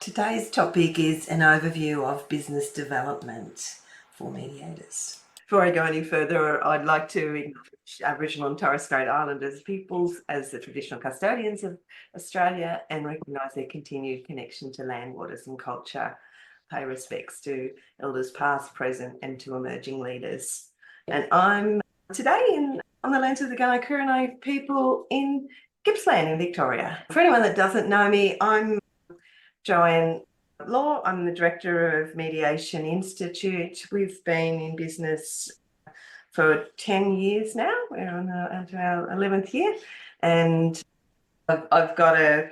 Today's topic is an overview of business development for mediators. Before I go any further, I'd like to acknowledge Aboriginal and Torres Strait Islanders peoples as the traditional custodians of Australia and recognise their continued connection to land, waters and culture. Pay respects to elders past, present and to emerging leaders. And I'm today on the lands of the Gunai Kurnai people in Gippsland in Victoria. For anyone that doesn't know me, I'm Joanne Law. I'm the Director of Mediation Institute. We've been in business for 10 years now. We're on our 11th year, and I've got a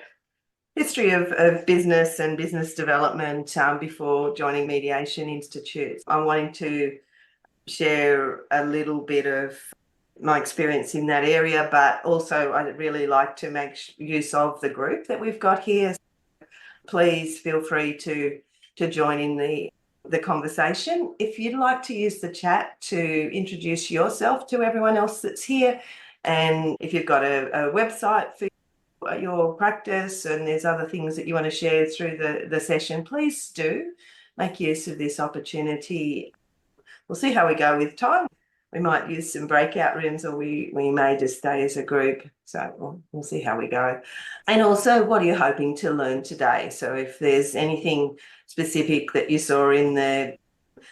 history of business and business development before joining Mediation Institute. I'm wanting to share a little bit of my experience in that area, but also I'd really like to make use of the group that we've got here. Please feel free to join in the conversation. If you'd like to use the chat to introduce yourself to everyone else that's here, and if you've got a website for your practice and there's other things that you want to share through the session, please do make use of this opportunity. We'll see how we go with time. We might use some breakout rooms, or we may just stay as a group. So we'll see how we go. And also, what are you hoping to learn today? So if there's anything specific that you saw in the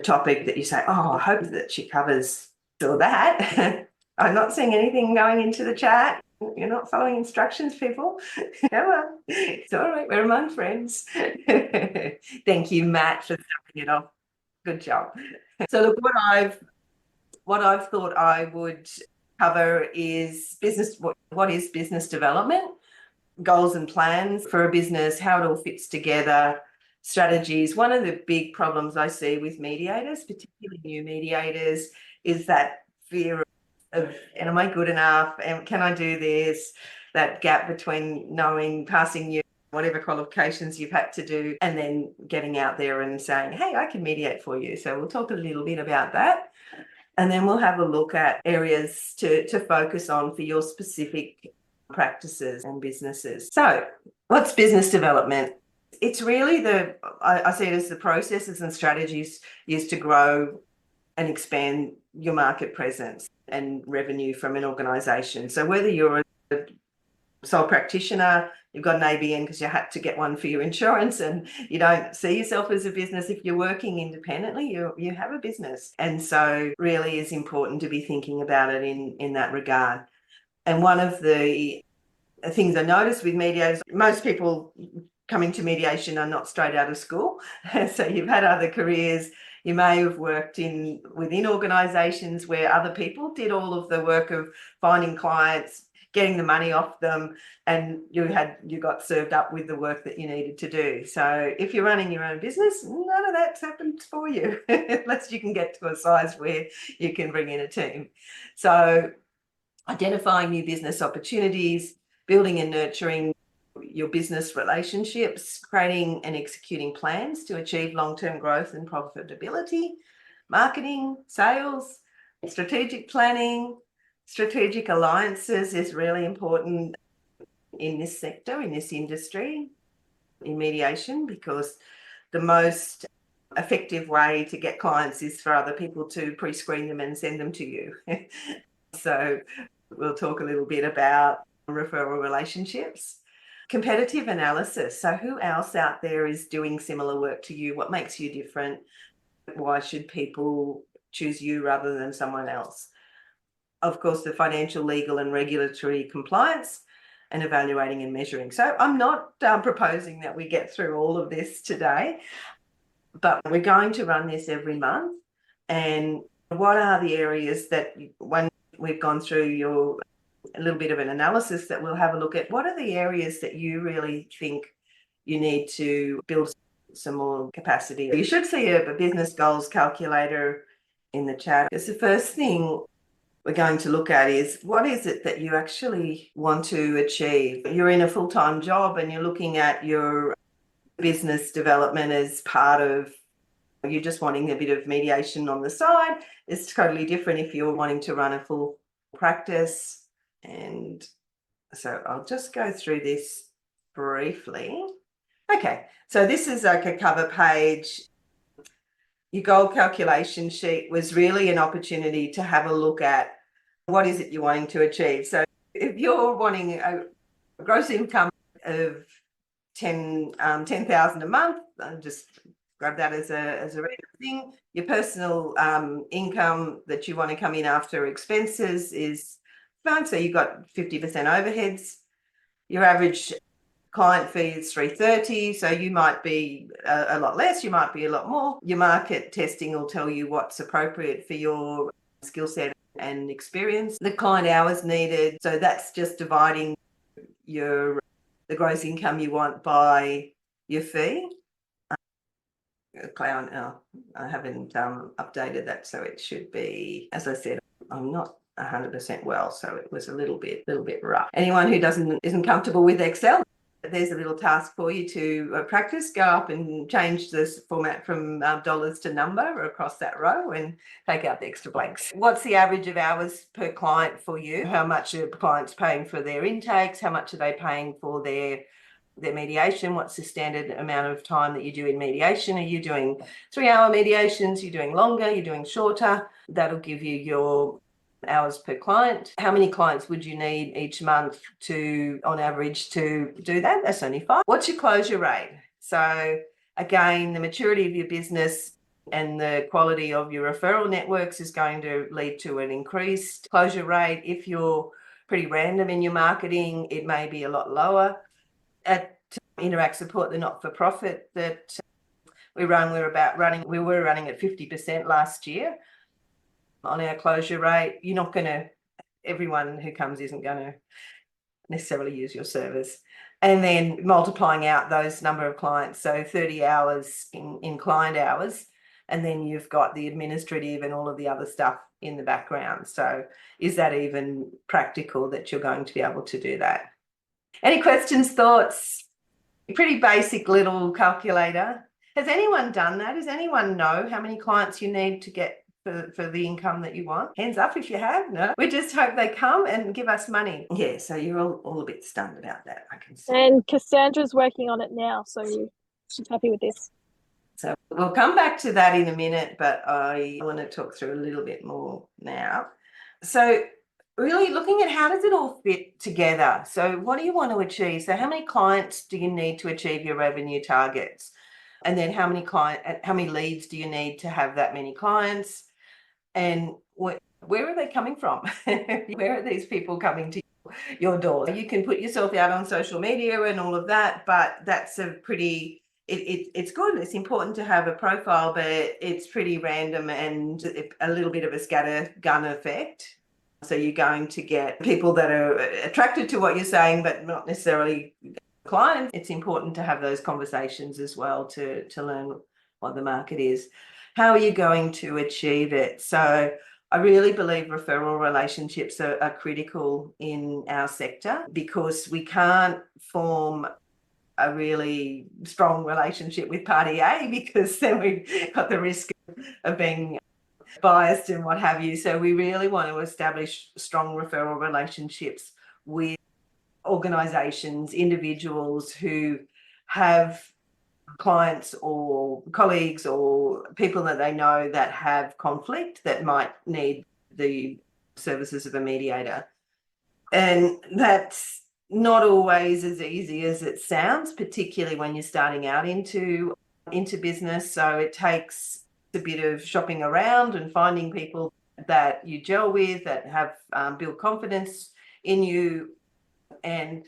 topic that you say, oh, I hope that she covers all that. I'm not seeing anything going into the chat. You're not following instructions, people. Come on. It's all right. We're among friends. Thank you, Matt, for starting it off. Good job. So look, what I've thought I would cover is business. What is business development? Goals and plans for a business, how it all fits together, strategies. One of the big problems I see with mediators, particularly new mediators, is that fear of am I good enough? And can I do this? That gap between passing your whatever qualifications you've had to do, and then getting out there and saying, hey, I can mediate for you. So we'll talk a little bit about that. And then we'll have a look at areas to focus on for your specific practices and businesses. So what's business development? It's really I see it as the processes and strategies used to grow and expand your market presence and revenue from an organisation. So whether you're a sole practitioner, you've got an ABN because you had to get one for your insurance, and you don't see yourself as a business. If you're working independently, you have a business. And so really is important to be thinking about it in that regard. And one of the things I noticed with mediators, most people coming to mediation are not straight out of school. So you've had other careers. You may have worked within organisations where other people did all of the work of finding clients, getting the money off them, and you got served up with the work that you needed to do. So if you're running your own business, none of that's happened for you, unless you can get to a size where you can bring in a team. So identifying new business opportunities, building and nurturing your business relationships, creating and executing plans to achieve long-term growth and profitability, marketing, sales, strategic planning, strategic alliances is really important in this sector, in this industry, in mediation, because the most effective way to get clients is for other people to pre-screen them and send them to you. So we'll talk a little bit about referral relationships. Competitive analysis. So who else out there is doing similar work to you? What makes you different? Why should people choose you rather than someone else? Of course, the financial, legal and regulatory compliance, and evaluating and measuring. So I'm not proposing that we get through all of this today, but we're going to run this every month. And what are the areas that, when we've gone through a little bit of an analysis, that we'll have a look at what are the areas that you really think you need to build some more capacity. You should see a business goals calculator in the chat. Because the first thing we're going to look at is, what is it that you actually want to achieve? You're in a full-time job and you're looking at your business development as part of, you're just wanting a bit of mediation on the side. It's totally different if you're wanting to run a full practice. And so I'll just go through this briefly. Okay, so this is like a cover page. Your goal calculation sheet was really an opportunity to have a look at what is it you're wanting to achieve. So if you're wanting a gross income of 10,000 a month, just grab that as a regular thing. Your personal income that you want to come in after expenses is fine. So you've got 50% overheads. Your average client fee is 330, so you might be a lot less, you might be a lot more. Your market testing will tell you what's appropriate for your skill set and experience. The client hours needed, so that's just dividing the gross income you want by your fee. Client, I haven't updated that, so it should be, as I said, I'm not 100% well, so it was a little bit rough. Anyone who isn't comfortable with Excel, there's a little task for you to practice. Go up and change this format from dollars to number across that row and take out the extra blanks. What's the average of hours per client for you? How much are clients paying for their intakes? How much are they paying for their mediation? What's the standard amount of time that you do in mediation? Are you doing 3-hour mediations? You're doing longer? You're doing shorter? That'll give you your hours per client. How many clients would you need each month on average to do that? That's only 5. What's your closure rate? So again, the maturity of your business and the quality of your referral networks is going to lead to an increased closure rate. If you're pretty random in your marketing, it may be a lot lower. At Interact Support, the not-for-profit that we run, we were running at 50% last year on our closure rate. Everyone who comes isn't going to necessarily use your service. And then multiplying out those number of clients, so 30 hours in client hours, and then you've got the administrative and all of the other stuff in the background. So is that even practical that you're going to be able to do that? Any questions, thoughts? Pretty basic little calculator. Has anyone done that? Does anyone know how many clients you need to get for the income that you want? Hands up if you have. No, we just hope they come and give us money. Yeah, so you're all a bit stunned about that, I can see. And Cassandra's working on it now, so she's happy with this. So we'll come back to that in a minute, but I want to talk through a little bit more now. So really looking at how does it all fit together? So what do you want to achieve? So how many clients do you need to achieve your revenue targets? And then how many leads do you need to have that many clients? And where are they coming from? Where are these people coming to your door? You can put yourself out on social media and all of that, but that's it's good. It's important to have a profile, but it's pretty random and a little bit of a scattergun effect. So you're going to get people that are attracted to what you're saying, but not necessarily clients. It's important to have those conversations as well to learn what the market is. How are you going to achieve it? So I really believe referral relationships are critical in our sector, because we can't form a really strong relationship with party A, because then we've got the risk of being biased and what have you. So we really want to establish strong referral relationships with organisations, individuals who have clients or colleagues or people that they know that have conflict that might need the services of a mediator. And that's not always as easy as it sounds, particularly when you're starting out into business. So it takes a bit of shopping around and finding people that you gel with, that have built confidence in you. And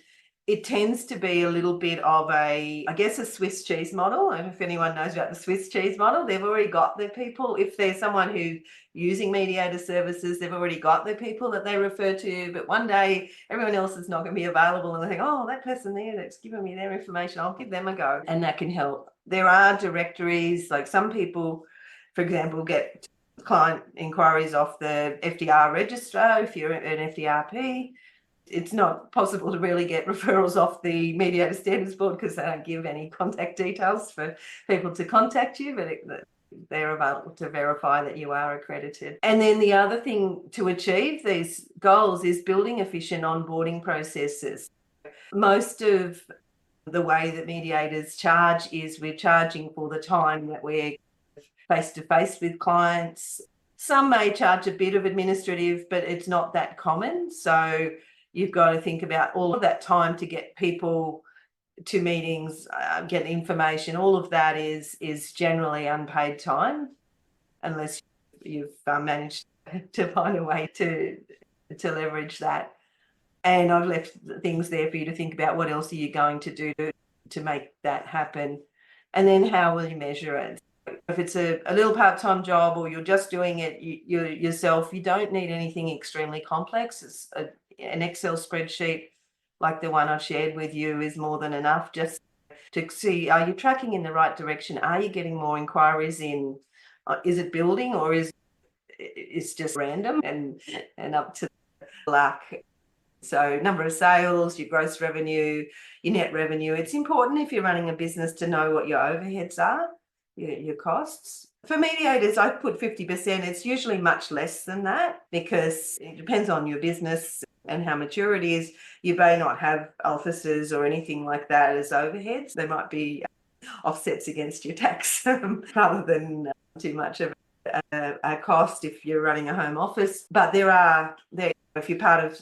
it tends to be a little bit of a Swiss cheese model. And if anyone knows about the Swiss cheese model, they've already got their people. If there's someone who's using mediator services, they've already got their people that they refer to. But one day, everyone else is not going to be available, and they think, oh, that person there that's giving me their information, I'll give them a go. And that can help. There are directories, like some people, for example, get client inquiries off the FDR register if you're an FDRP. It's not possible to really get referrals off the Mediator Standards Board because they don't give any contact details for people to contact you, but they're available to verify that you are accredited. And then the other thing to achieve these goals is building efficient onboarding processes. Most of The way that mediators charge is we're charging for the time that we're face to face with clients. Some may charge a bit of administrative, but it's not that common. So you've got to think about all of that time to get people to meetings, get information. All of that is generally unpaid time, unless you've managed to find a way to leverage that. And I've left things there for you to think about. What else are you going to do to make that happen? And then how will you measure it? If it's a little part-time job or you're just doing it yourself, you don't need anything extremely complex. It's an Excel spreadsheet like the one I've shared with you is more than enough just to see, are you tracking in the right direction? Are you getting more inquiries in? Is it building, or is it's just random and up to luck? So number of sales, your gross revenue, your net revenue. It's important if you're running a business to know what your overheads are, your costs. For mediators, I put 50%. It's usually much less than that because it depends on your business and how mature it is. You may not have offices or anything like that as overheads. They might be offsets against your tax rather than too much of a cost if you're running a home office. But if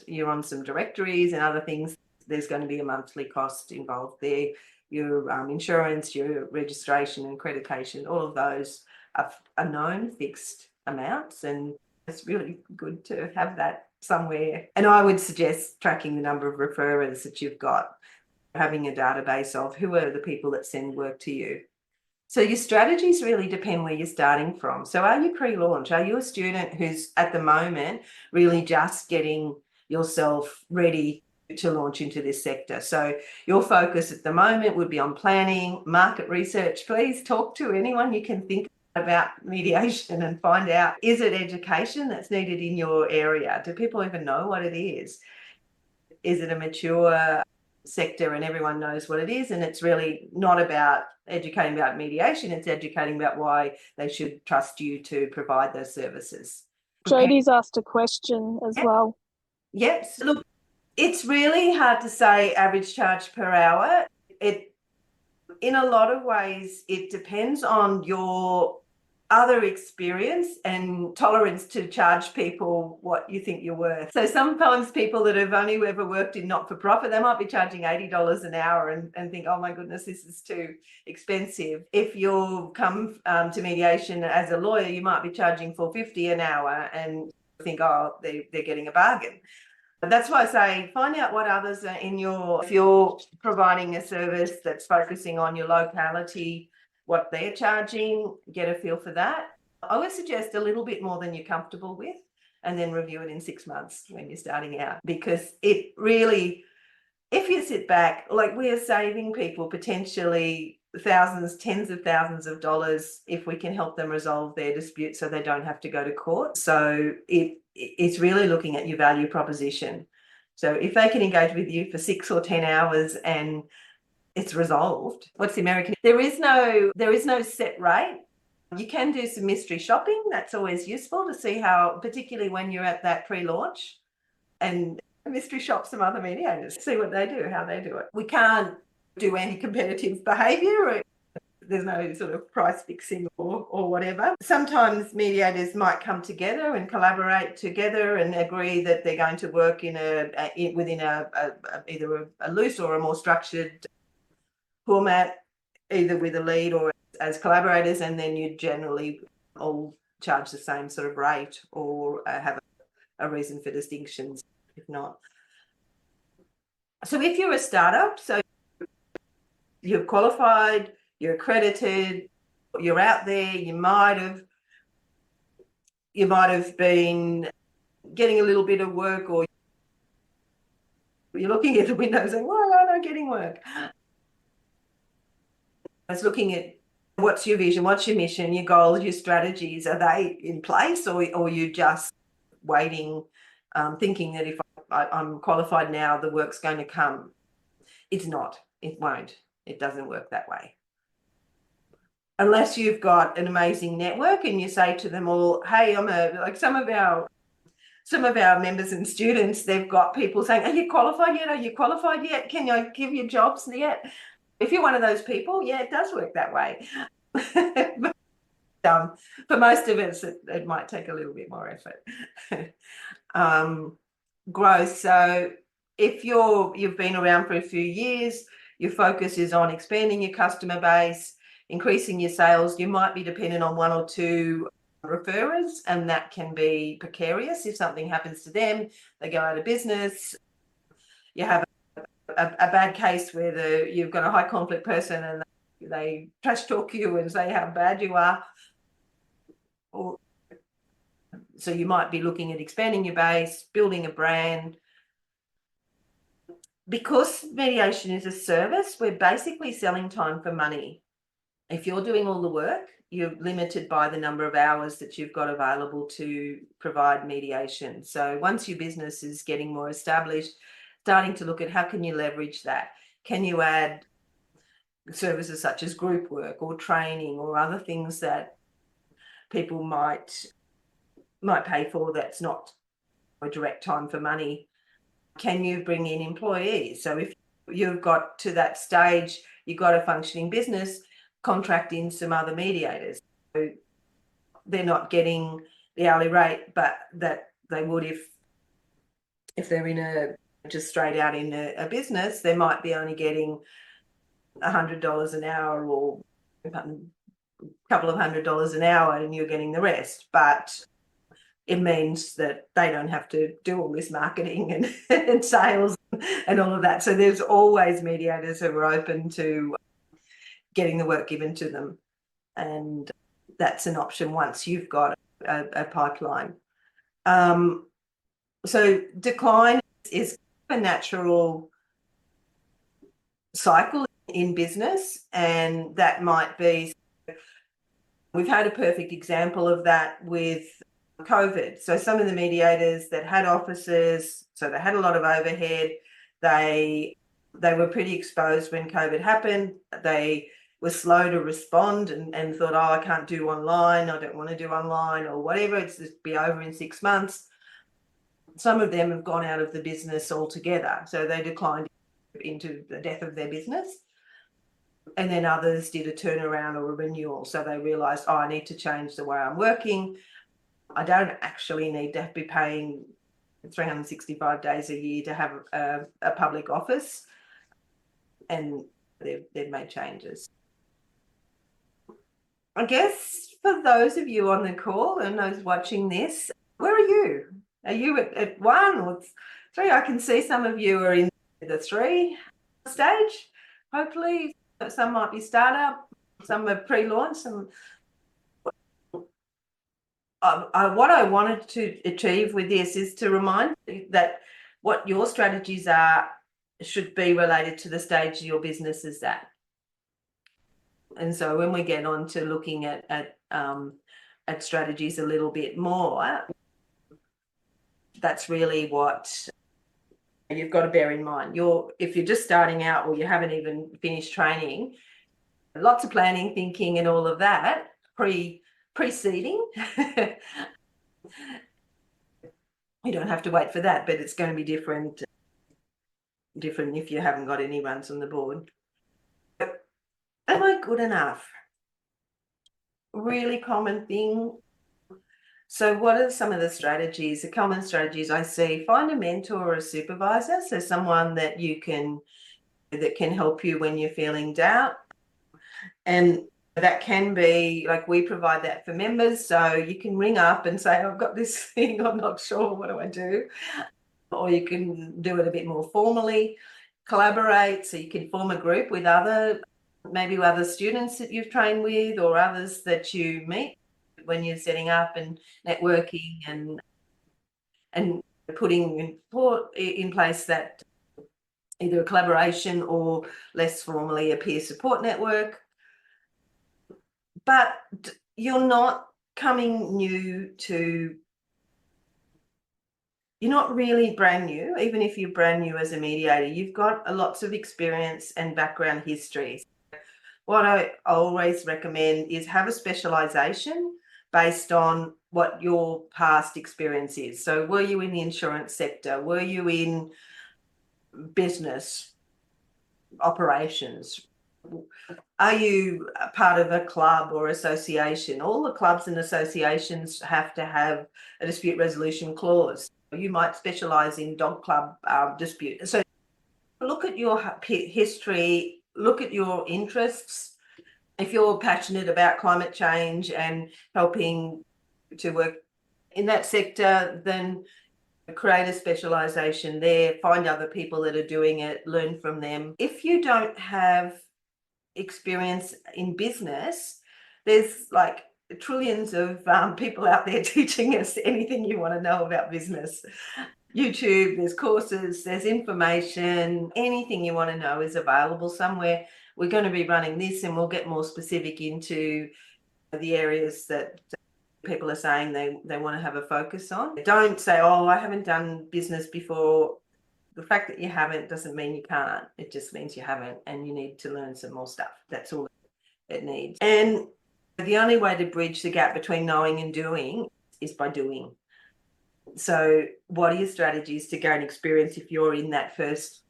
you're on some directories and other things, there's going to be a monthly cost involved there. Your insurance, your registration and accreditation, all of those are known fixed amounts, and it's really good to have that somewhere. And I would suggest tracking the number of referrers that you've got, having a database of who are the people that send work to you. So your strategies really depend where you're starting from. So are you pre-launch? Are you a student who's at the moment really just getting yourself ready to launch into this sector? So your focus at the moment would be on planning, market research. Please talk to anyone you can think about mediation and find out, is it education that's needed in your area? Do people even know what it is? Is it a mature sector and everyone knows what it is? And it's really not about educating about mediation, it's educating about why they should trust you to provide those services. Jodie's asked a question as well. Yes. Look, it's really hard to say average charge per hour. In a lot of ways, it depends on your other experience and tolerance to charge people what you think you're worth. So sometimes people that have only ever worked in not-for-profit, they might be charging $80 an hour and think, oh my goodness, this is too expensive. If you come to mediation as a lawyer, you might be charging $4.50 an hour and think, oh, they're getting a bargain. That's why I say find out what others are if you're providing a service that's focusing on your locality, what they're charging, get a feel for that. I would suggest a little bit more than you're comfortable with, and then review it in 6 months when you're starting out, because it really, if you sit back, like we are saving people potentially thousands, tens of thousands of dollars if we can help them resolve their dispute so they don't have to go to court. So it's really looking at your value proposition. So if they can engage with you for 6 or 10 hours and it's resolved. What's the American? There is no set rate. You can do some mystery shopping. That's always useful to see how, particularly when you're at that pre-launch, and mystery shop some other mediators, see what they do, how they do it. We can't do anti-competitive behaviour. There's no sort of price fixing or whatever. Sometimes mediators might come together and collaborate together and agree that they're going to work within either a loose or a more structured format, either with a lead or as collaborators, and then you generally all charge the same sort of rate or have a reason for distinctions, if not. So if you're a startup, so you've qualified, you're accredited, you're out there, you might have been getting a little bit of work, or you're looking at the window saying, why aren't I getting work? It's looking at what's your vision, what's your mission, your goals, your strategies. Are they in place, or are you just waiting, thinking that if I'm qualified now, the work's going to come? It's not. It won't. It doesn't work that way. Unless you've got an amazing network and you say to them all, hey, like some of our members and students, they've got people saying, are you qualified yet? Are you qualified yet? Can I give you jobs yet? if you're one of those people, yeah, it does work that way. For most of us, it might take a little bit more effort. Growth. So if you've been around for a few years, your focus is on expanding your customer base, increasing your sales, you might be dependent on one or two referrers, and that can be precarious. If something happens to them, they go out of business. You have a bad case where you've got a high conflict person and they trash talk you and say how bad you are. So you might be looking at expanding your base, building a brand. Because mediation is a service, we're basically selling time for money. If you're doing all the work, you're limited by the number of hours that you've got available to provide mediation. So once your business is getting more established, starting to look at how can you leverage that? Can you add services such as group work or training or other things that people might pay for that's not a direct time for money? Can you bring in employees? So if you've got to that stage, you've got a functioning business, contract in some other mediators. So they're not getting the hourly rate, but that they would if they're in just straight out in a business, they might be only getting $100 an hour or a couple of $100 an hour, and you're getting the rest. But it means that they don't have to do all this marketing and sales and all of that. So there's always mediators who are open to getting the work given to them. And that's an option once you've got a pipeline. So decline is a natural cycle in business, and that might be, we've had a perfect example of that with COVID. So some of the mediators that had offices, so they had a lot of overhead, they were pretty exposed when COVID happened. They were slow to respond and thought, oh, I can't do online, I don't want to do online or whatever, it's just be over in 6 months. Some of them have gone out of the business altogether, so they declined into the death of their business. And then others did a turnaround or a renewal, so they realised, oh, I need to change the way I'm working. I don't actually need to be paying 365 days a year to have a public office, and they've made changes. I guess for those of you on the call and those watching this, where are you? Are you at 1 or 3? I can see some of you are in the 3 stage. Hopefully, some might be startup, some are pre-launch, some. What I wanted to achieve with this is to remind you that what your strategies are should be related to the stage your business is at. And so when we get on to looking at strategies a little bit more, that's really what you've got to bear in mind. If you're just starting out or you haven't even finished training, lots of planning, thinking and all of that preceding. You don't have to wait for that, but it's going to be different if you haven't got any runs on the board. Am I good enough? Really common thing. So what are some of the strategies? The common strategies I see: find a mentor or a supervisor, so someone that can help you when you're feeling doubt. And that can be, like, we provide that for members, so you can ring up and say, I've got this thing, I'm not sure, what do I do? Or you can do it a bit more formally, collaborate, so you can form a group with other students that you've trained with or others that you meet when you're setting up and networking and putting in place that either a collaboration or less formally a peer support network. But you're not you're not really brand new. Even if you're brand new as a mediator, you've got lots of experience and background history. What I always recommend is have a specialisation based on what your past experience is. So were you in the insurance sector? Were you in business operations? Are you a part of a club or association? All the clubs and associations have to have a dispute resolution clause. You might specialise in dog club dispute. So look at your history, look at your interests. If you're passionate about climate change and helping to work in that sector, then create a specialisation there, find other people that are doing it, learn from them. If you don't have experience in business, there's like trillions of people out there teaching us anything you want to know about business. YouTube, there's courses, there's information, anything you want to know is available somewhere. We're going to be running this and we'll get more specific into the areas that people are saying they want to have a focus on. Don't say, oh, I haven't done business before. The fact that you haven't doesn't mean you can't. It just means you haven't and you need to learn some more stuff. That's all it needs. And the only way to bridge the gap between knowing and doing is by doing. So what are your strategies to gain experience if you're in that first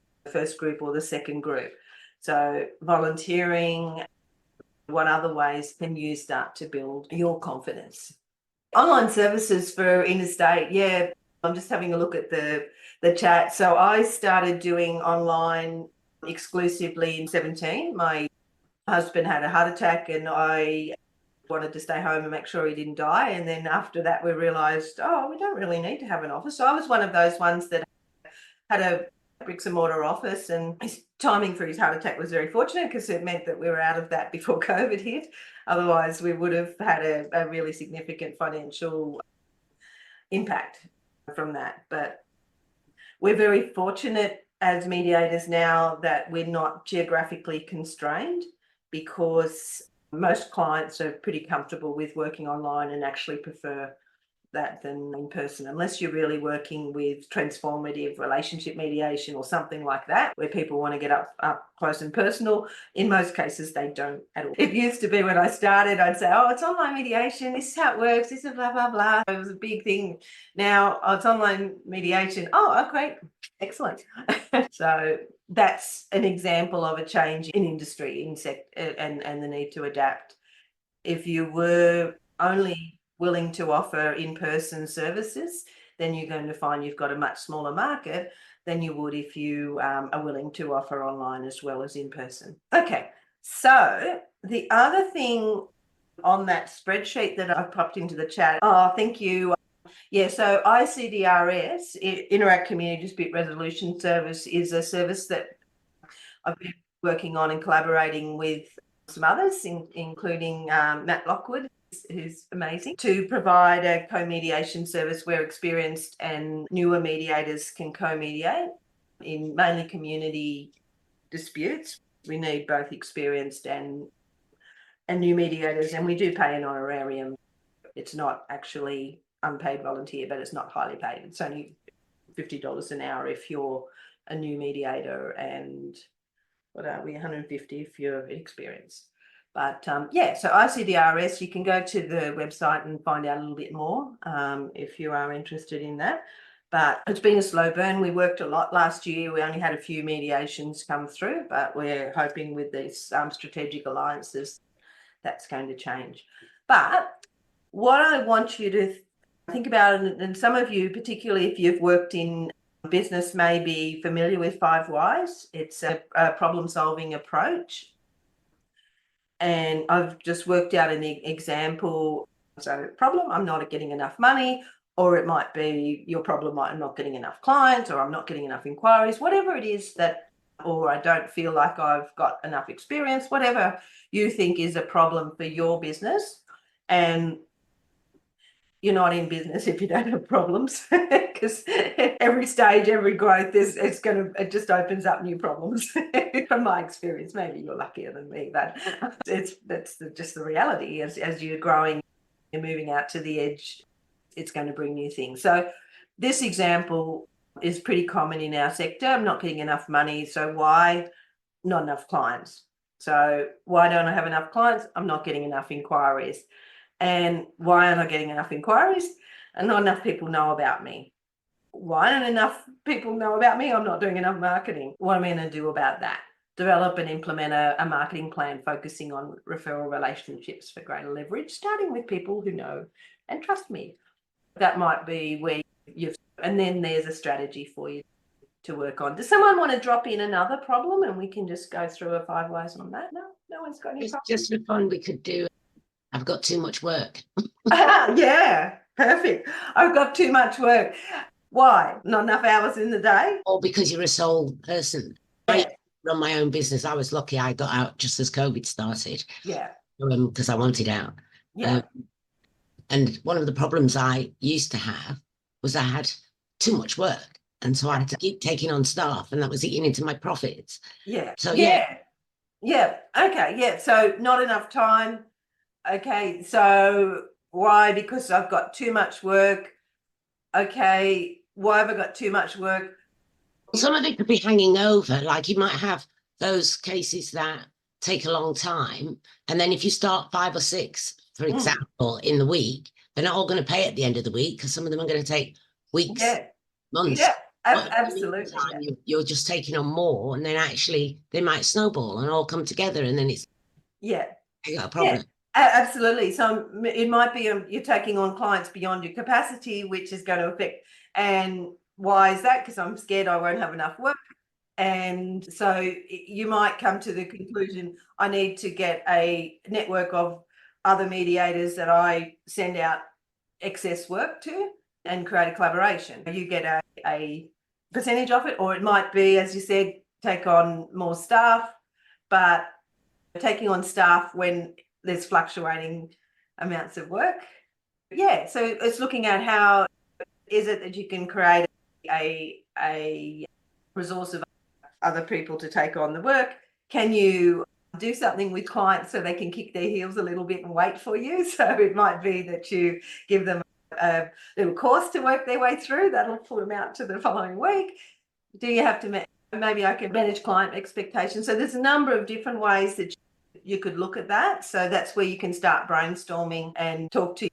group or the second group? So volunteering, what other ways can you start to build your confidence? Online services for interstate, yeah, I'm just having a look at the chat. So I started doing online exclusively in 17. My husband had a heart attack and I wanted to stay home and make sure he didn't die. And then after that, we realised, oh, we don't really need to have an office. So I was one of those ones that had a bricks and mortar office, and his timing for his heart attack was very fortunate because it meant that we were out of that before COVID hit. Otherwise, we would have had a really significant financial impact from that. But we're very fortunate as mediators now that we're not geographically constrained, because most clients are pretty comfortable with working online and actually prefer that than in person, unless you're really working with transformative relationship mediation or something like that, where people want to get up close and personal. In most cases, they don't at all. It used to be when I started, I'd say, oh, it's online mediation, this is how it works, this is blah, blah, blah. It was a big thing. Now, oh, it's online mediation. Oh, okay, excellent. So that's an example of a change in industry, and the need to adapt. If you were only willing to offer in-person services, then you're going to find you've got a much smaller market than you would if you are willing to offer online as well as in person. Okay, so the other thing on that spreadsheet that I've popped into the chat, oh, thank you. Yeah, so ICDRS, Interact Community Dispute Resolution Service, is a service that I've been working on and collaborating with some others, including Matt Lockwood, who's amazing, to provide a co-mediation service where experienced and newer mediators can co-mediate in mainly community disputes. We need both experienced and new mediators, and we do pay an honorarium. It's not actually unpaid volunteer, but it's not highly paid. It's only $50 an hour if you're a new mediator, and what are we, 150 if you're experienced. But yeah, so ICDRS, you can go to the website and find out a little bit more if you are interested in that. But it's been a slow burn. We worked a lot last year. We only had a few mediations come through, but we're hoping with these strategic alliances, that's going to change. But what I want you to think about, and some of you, particularly if you've worked in business, may be familiar with 5 Whys. It's a problem-solving approach. And I've just worked out an example. So problem, I'm not getting enough money, or it might be your problem, I'm not getting enough clients, or I'm not getting enough inquiries, whatever it is that, or I don't feel like I've got enough experience, whatever you think is a problem for your business. And you're not in business if you don't have problems, because every stage, every growth, it just opens up new problems. From my experience, maybe you're luckier than me, but that's just the reality. As you're growing, you're moving out to the edge, it's going to bring new things. So this example is pretty common in our sector. I'm not getting enough money, so why? Not enough clients. So why don't I have enough clients? I'm not getting enough inquiries. And why aren't I getting enough inquiries? And not enough people know about me. Why don't enough people know about me? I'm not doing enough marketing. What am I going to do about that? develop and implement a marketing plan focusing on referral relationships for greater leverage, starting with people who know and trust me. That might be where and then there's a strategy for you to work on. Does someone want to drop in another problem and we can just go through a 5 ways on that? No one's got any It's problems? just for fun, we could do, I've got too much work. Yeah, perfect. I've got too much work. Why? Not enough hours in the day? Or because you're a sole person. Yeah. I run my own business. I was lucky I got out just as COVID started. Yeah. Because I wanted out. Yeah. And one of the problems I used to have was I had too much work. And so I had to keep taking on staff, and that was eating into my profits. Yeah. So yeah. Okay. Yeah. So not enough time. Okay. So why? Because I've got too much work. Okay. Why have I got too much work? Some of it could be hanging over. Like you might have those cases that take a long time. And then if you start 5 or 6, for example, in the week, they're not all going to pay at the end of the week, because some of them are going to take weeks, months. Yeah. But Absolutely. You're just taking on more, and then actually they might snowball and all come together, and then it's you got a problem. Absolutely. So it might be you're taking on clients beyond your capacity, which is going to affect. And why is that? Because I'm scared I won't have enough work. And so you might come to the conclusion, I need to get a network of other mediators that I send out excess work to and create a collaboration. You get a percentage of it, or it might be, as you said, take on more staff, but taking on staff when there's fluctuating amounts of work. Yeah, so it's looking at how is it that you can create a resource of other people to take on the work. Can you do something with clients so they can kick their heels a little bit and wait for you? So it might be that you give them a little course to work their way through. That'll put them out to the following week. Do you have to maybe I can manage client expectations? So there's a number of different ways that you could look at that. So that's where you can start brainstorming and talk to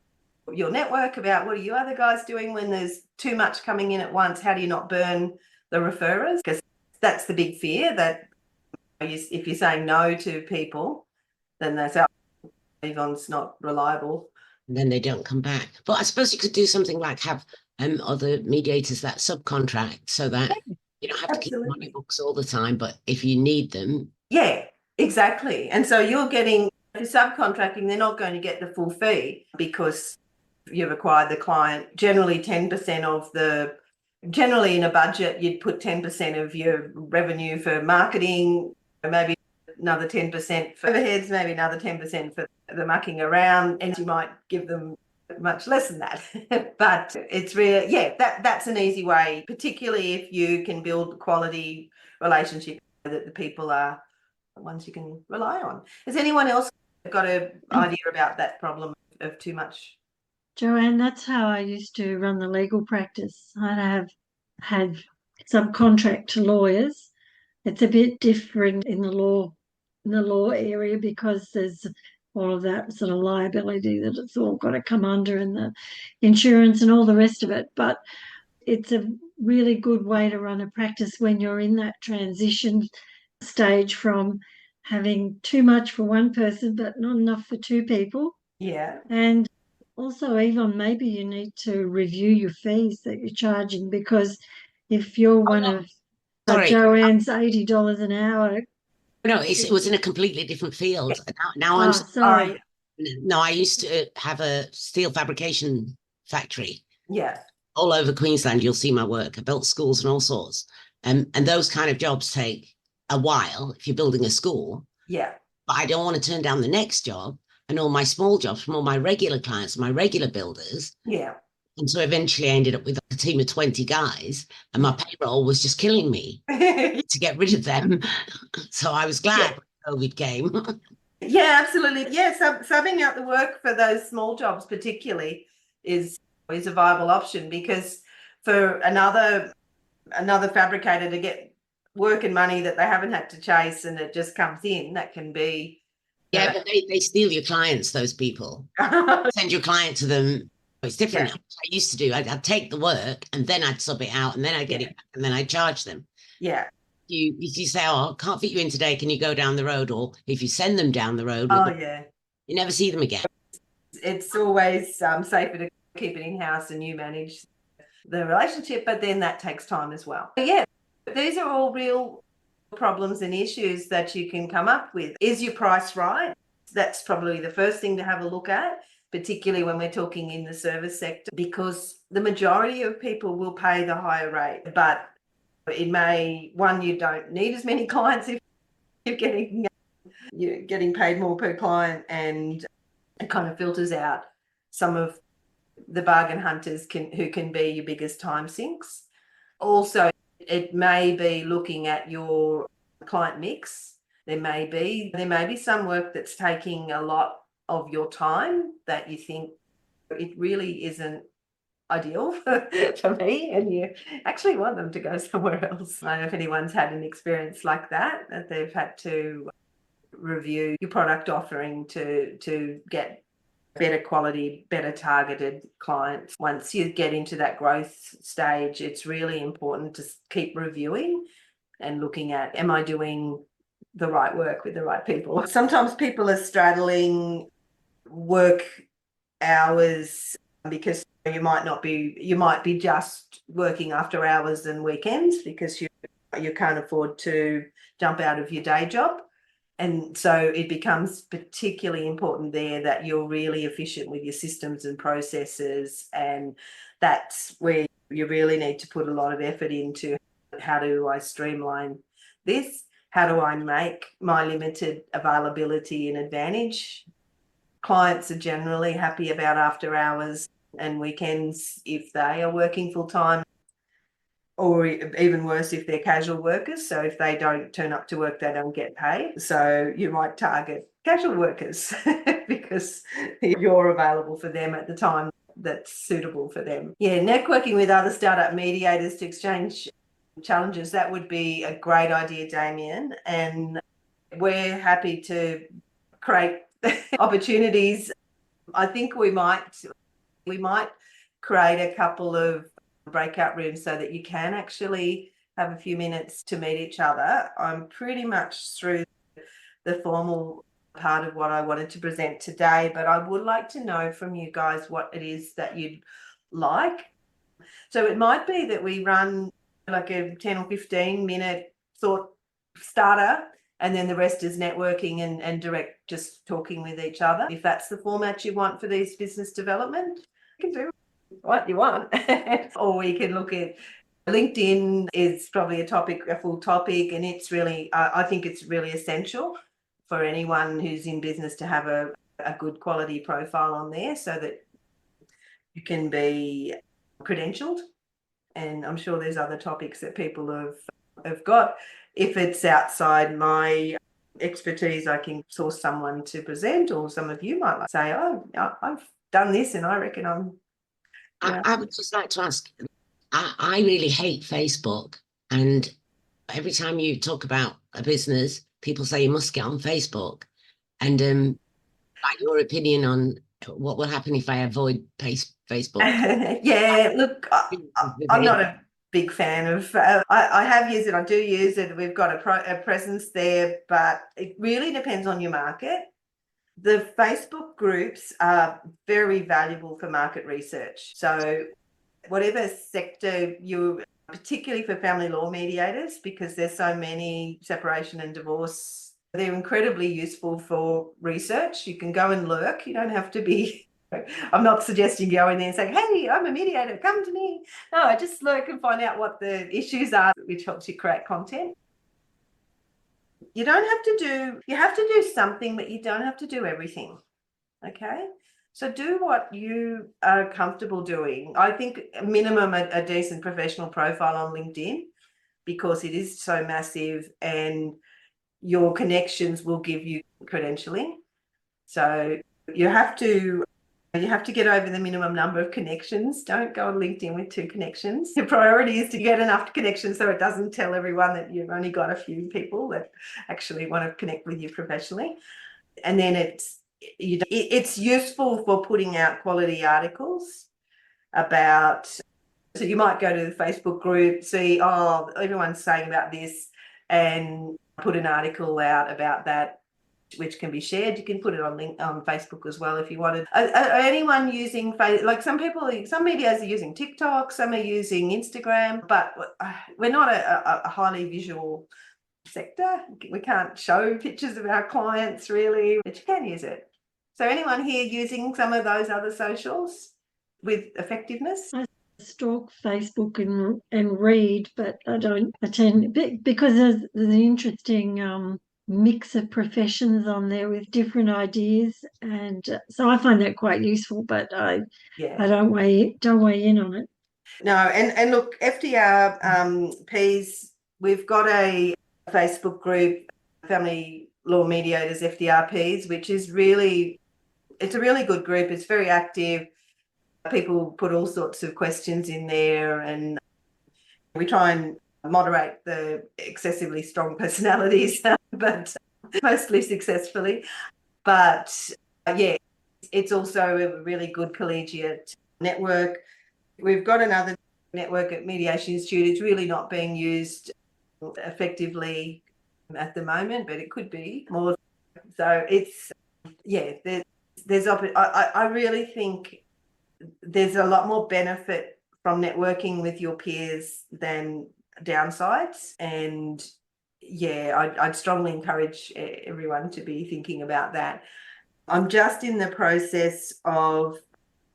your network about what are you other guys doing when there's too much coming in at once. How do you not burn the referrers? Because that's the big fear, that if you're saying no to people, then they say, oh, Yvonne's not reliable. And then they don't come back. But I suppose you could do something like have other mediators that subcontract, so that you don't have to keep them on your books all the time, but if you need them. Yeah, exactly. And so you're getting, if you're subcontracting, they're not going to get the full fee because you've acquired the client. Generally 10% of generally in a budget, you'd put 10% of your revenue for marketing, maybe another 10% for overheads, maybe another 10% for the mucking around, and you might give them much less than that. But it's really, that's an easy way, particularly if you can build quality relationships that the people are the ones you can rely on. Has anyone else got an idea about that problem of too much? Joanne, that's how I used to run the legal practice. I'd had subcontract to lawyers. It's a bit different in the law area because there's all of that sort of liability that it's all got to come under, and the insurance and all the rest of it. But it's a really good way to run a practice when you're in that transition stage from having too much for one person but not enough for 2 people. Yeah. And also, Yvonne, maybe you need to review your fees that you're charging, because if you're one of Joanne's $80 an hour. No, it was in a completely different field. Now I'm sorry. No, I used to have a steel fabrication factory. Yeah. All over Queensland, you'll see my work. I built schools and all sorts. And those kind of jobs take a while if you're building a school. Yeah. But I don't want to turn down the next job and all my small jobs from all my regular clients, my regular builders. Yeah. And so eventually I ended up with a team of 20 guys, and my payroll was just killing me to get rid of them. So I was glad when COVID came. Yeah, absolutely. Yeah, subbing out the work for those small jobs particularly is a viable option, because for another fabricator to get work and money that they haven't had to chase and it just comes in, that can be. Yeah, but they steal your clients, those people. Send your client to them. It's different. I used to do, I'd take the work and then I'd sub it out and then I'd get it back and then I'd charge them. Yeah. you say, oh, I can't fit you in today, can you go down the road? Or if you send them down the road, Oh yeah, you never see them again. it's always safer to keep it in-house and you manage the relationship, but then that takes time as well. But yeah, these are all real problems and issues that you can come up with. Is your price right? That's probably the first thing to have a look at, particularly when we're talking in the service sector, because the majority of people will pay the higher rate, but it may, one, you don't need as many clients if you're getting paid more per client, and it kind of filters out some of the bargain hunters who can be your biggest time sinks. Also, it may be looking at your client mix. There may be some work that's taking a lot of your time that you think it really isn't ideal for me, and you actually want them to go somewhere else. I don't know if anyone's had an experience like that they've had to review your product offering to get better quality, better targeted clients. Once you get into that growth stage, it's really important to keep reviewing and looking at, am I doing the right work with the right people? Sometimes people are straddling work hours because you might be just working after hours and weekends because you can't afford to jump out of your day job. And so it becomes particularly important there that you're really efficient with your systems and processes, and that's where you really need to put a lot of effort into how do I streamline this? How do I make my limited availability an advantage? Clients are generally happy about after hours and weekends if they are working full time, or even worse if they're casual workers. So if they don't turn up to work, they don't get paid. So you might target casual workers because you're available for them at the time that's suitable for them. Yeah, networking with other startup mediators to exchange challenges, that would be a great idea, Damien. And we're happy to create opportunities. I think we might create a couple of breakout rooms so that you can actually have a few minutes to meet each other. I'm pretty much through the formal part of what I wanted to present today, but I would like to know from you guys what it is that you'd like. So it might be that we run like a 10 or 15 minute thought starter, and then the rest is networking and direct, just talking with each other. If that's the format you want for these business development, you can do what you want. Or we can look at LinkedIn is probably a full topic, and it's really, I think it's really essential for anyone who's in business to have a good quality profile on there so that you can be credentialed. And I'm sure there's other topics that people have got. If it's outside my expertise, I can source someone to present, or some of you might say, oh, I've done this and I reckon I'm... I would just like to ask, I really hate Facebook, and every time you talk about a business, people say you must get on Facebook. And like your opinion on what will happen if I avoid Facebook? Yeah, look, I'm not a big fan of, I have used it, I do use it, we've got a presence there, but it really depends on your market. The Facebook groups are very valuable for market research. So whatever sector you, particularly for family law mediators, because there's so many separation and divorce, they're incredibly useful for research. You can go and lurk. You don't have to be, I'm not suggesting go in there and say, hey, I'm a mediator, come to me. No, just lurk and find out what the issues are, which helps you create content. You don't have to do, you have to do something, but you don't have to do everything. Okay. So do what you are comfortable doing. I think minimum a decent professional profile on LinkedIn, because it is so massive and your connections will give you credentialing. So you have to get over the minimum number of connections. Don't go on LinkedIn with 2 connections. Your priority is to get enough connections so it doesn't tell everyone that you've only got a few people that actually want to connect with you professionally. And then it's useful for putting out quality articles about, so you might go to the Facebook group, see, oh, everyone's saying about this, and put an article out about that, which can be shared. You can put it on Facebook as well if you wanted. Are anyone using like some medias are using TikTok, some are using Instagram, but we're not a highly visual sector. We can't show pictures of our clients really, but you can use it. So anyone here using some of those other socials with effectiveness? I stalk Facebook and read, but I don't attend because there's an interesting mix of professions on there with different ideas, and so I find that quite useful. But I don't weigh in on it. No, and look, FDR Ps, we've got a Facebook group, Family Law Mediators FDRPs, which is it's a really good group. It's very active. People put all sorts of questions in there, and we try and moderate the excessively strong personalities, but mostly successfully. But yeah, it's also a really good collegiate network. We've got another network at Mediation Institute. It's really not being used effectively at the moment, but it could be more. So it's, I really think there's a lot more benefit from networking with your peers than downsides. And I'd strongly encourage everyone to be thinking about that. I'm just in the process of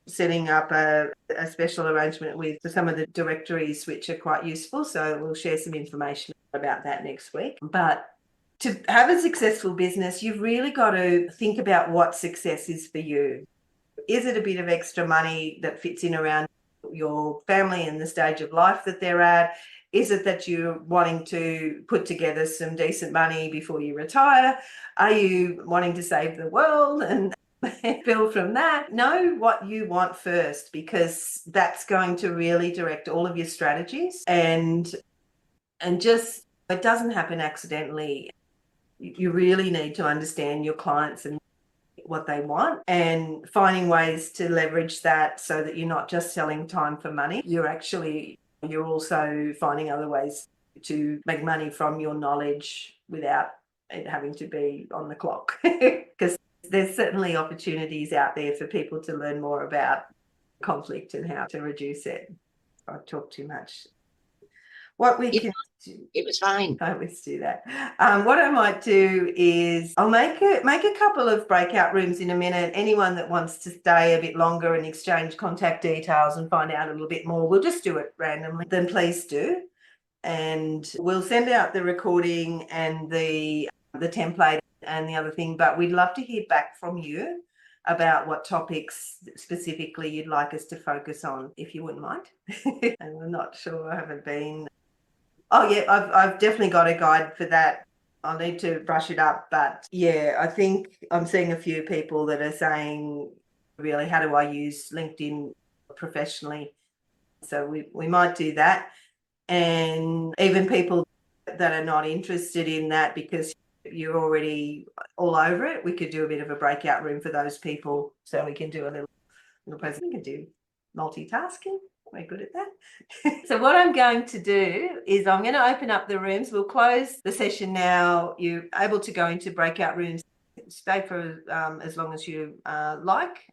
setting up a special arrangement with some of the directories, which are quite useful. So we'll share some information about that next week. But to have a successful business, you've really got to think about what success is for you. Is it a bit of extra money that fits in around your family and the stage of life that they're at? Is it that you're wanting to put together some decent money before you retire? Are you wanting to save the world and build from that? Know what you want first, because that's going to really direct all of your strategies, and just, it doesn't happen accidentally. You really need to understand your clients and what they want, and finding ways to leverage that so that you're not just selling time for money. You're also finding other ways to make money from your knowledge without it having to be on the clock, because there's certainly opportunities out there for people to learn more about conflict and how to reduce it. I've talked too much. What we can do, it was fine. I always do that. What I might do is I'll make a couple of breakout rooms in a minute. Anyone that wants to stay a bit longer and exchange contact details and find out a little bit more, we'll just do it randomly, then please do. And we'll send out the recording and the template and the other thing, but we'd love to hear back from you about what topics specifically you'd like us to focus on, if you wouldn't mind. And I'm not sure, I haven't been. Oh yeah, I've definitely got a guide for that. I'll need to brush it up, but yeah, I think I'm seeing a few people that are saying, really, how do I use LinkedIn professionally? So we might do that. And even people that are not interested in that because you're already all over it, we could do a bit of a breakout room for those people, so we can do a little presentation. We can do multitasking. We're good at that. So what I'm going to do is I'm going to open up the rooms. We'll close the session now. You're able to go into breakout rooms, stay for as long as you like.